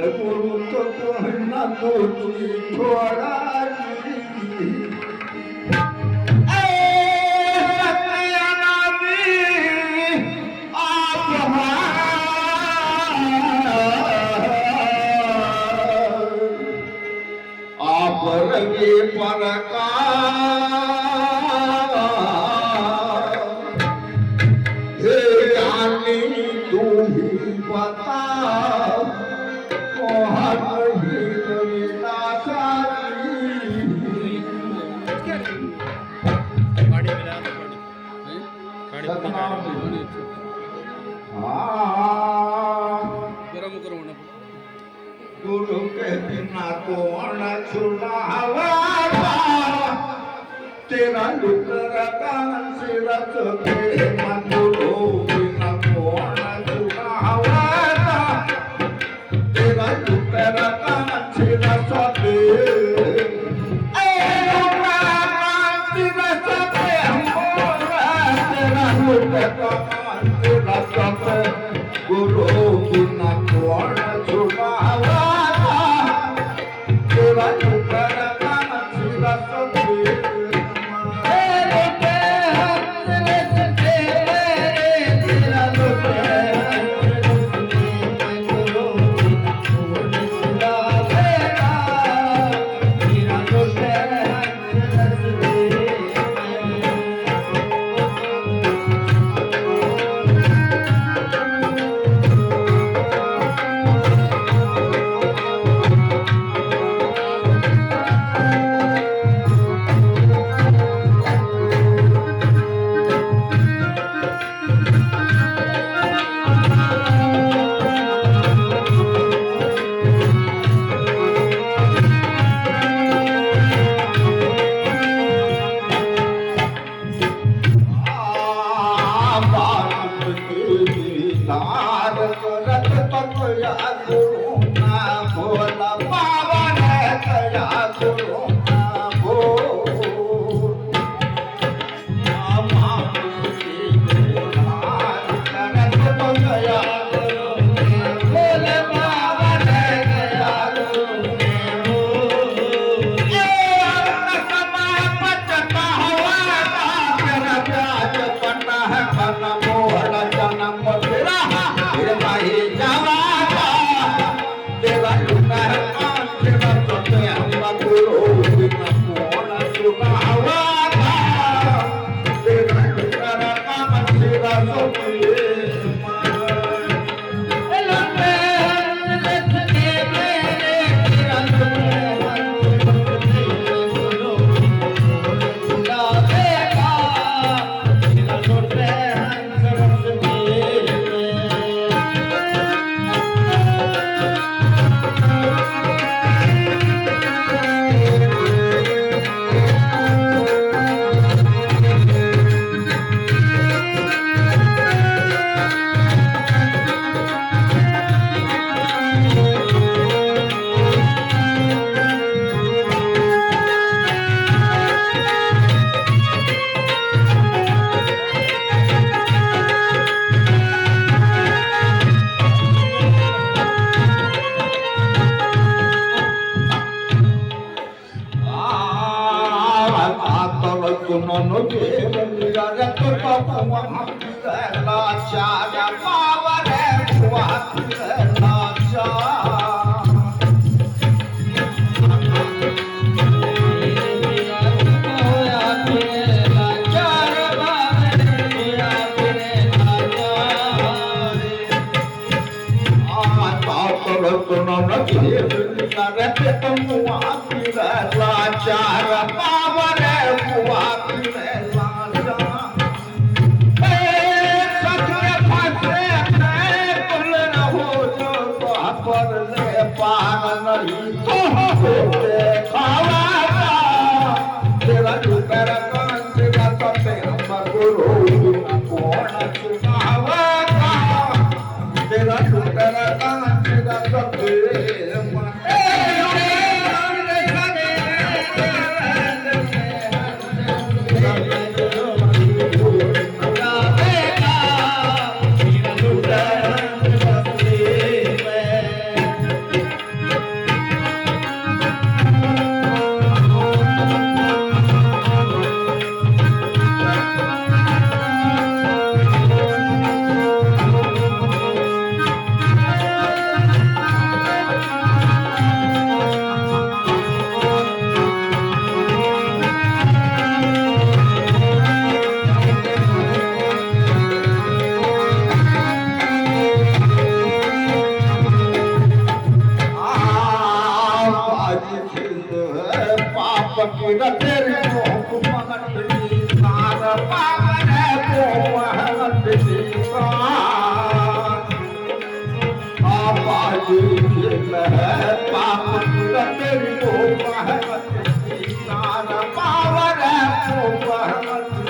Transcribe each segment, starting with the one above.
गुरु तो कोणा तोची थोडाची परगे परका हे आनी तुम्ही बता कोहरही गुरु के बिना कौन छुड़ावा तेरा लुकर कान सिरत के गुरु बिना कौन छुड़ावा तेरा लुकर कान सिरत के गुरु बिना कौन छुड़ावा फकीर तेरी मोह मंगती तार पावरे मोहमती आबादी पाप तेरी मोह मंगती तार पावरे मोहमती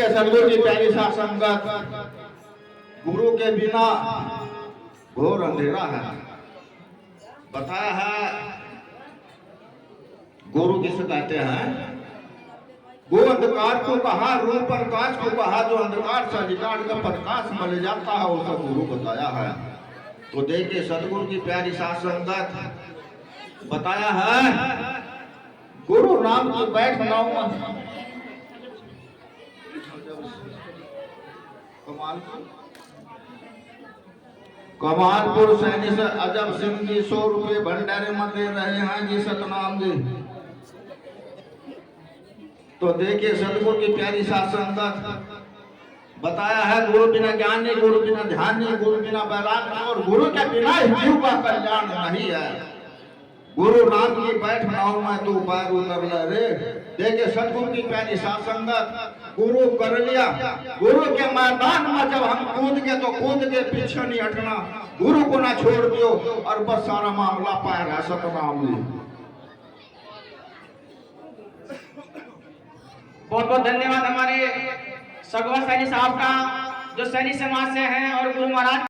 सदगुरु की प्यारी सा संगत, गुरु के बिना घोर अंधेरा है। बताया है गुरु किसे कहते हैं। वो अंधकार को कहा, रूप प्रकाश को कहा, जो अंधकार से निकाल कर प्रकाश मिल जाता है उसका गुरु बताया है। तो देखिए सदगुरु की प्यारी सा संगत बताया है गुरु नाम की बैठ बनाऊंगा कमालपुर सैनी से अजब सिंह जी 100 रुपये भंडारे में दे रहे हैं जी सतनाम जी। तो देखिए सदगुरु की प्यारी साथ संगत बताया है गुरु बिना ज्ञान नहीं, गुरु बिना ध्यान नहीं, गुरु बिना बैराग नहीं, और गुरु के बिना जीव का कल्याण नहीं है। गुरु नाम की बैठ नाव में तू पैर उतर रे। देखिए सदगुरु की प्यारी साथ संगत गुरु कर लिया। गुरु के मैदान में जब हम कूद गए तो कूद के पीछे नहीं हटना, गुरु को ना छोड़ दियो और बस सारा मामला पार है सतनाम जी। बहुत बहुत धन्यवाद हमारे सगवा सैनी साहब का, जो सैनी समाज से हैं और गुरु महाराज